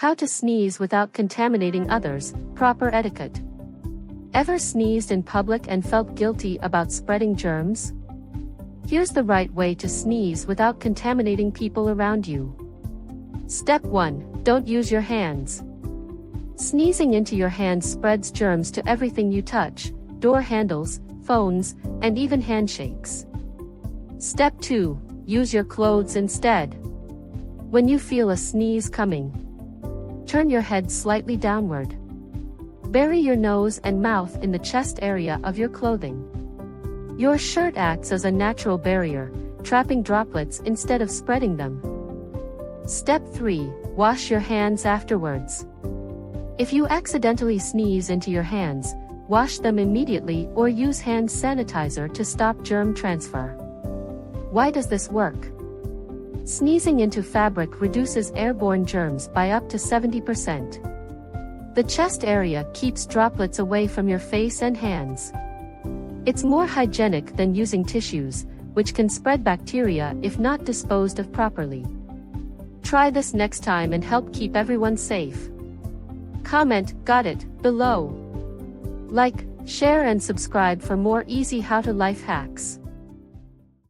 How to sneeze without contaminating others, proper etiquette. Ever sneezed in public and felt guilty about spreading germs? Here's the right way to sneeze without contaminating people around you. Step 1. Don't use your hands. Sneezing into your hands spreads germs to everything you touch, door handles, phones, and even handshakes. Step 2. Use your clothes instead. When you feel a sneeze coming, turn your head slightly downward. Bury your nose and mouth in the chest area of your clothing. Your shirt acts as a natural barrier, trapping droplets instead of spreading them. Step 3. Wash your hands afterwards. If you accidentally sneeze into your hands, wash them immediately or use hand sanitizer to stop germ transfer. Why does this work? Sneezing into fabric reduces airborne germs by up to 70%. The chest area keeps droplets away from your face and hands. It's more hygienic than using tissues, which can spread bacteria if not disposed of properly. Try this next time and help keep everyone safe. Comment, "Got it," below. Like, share and subscribe for more easy how-to life hacks.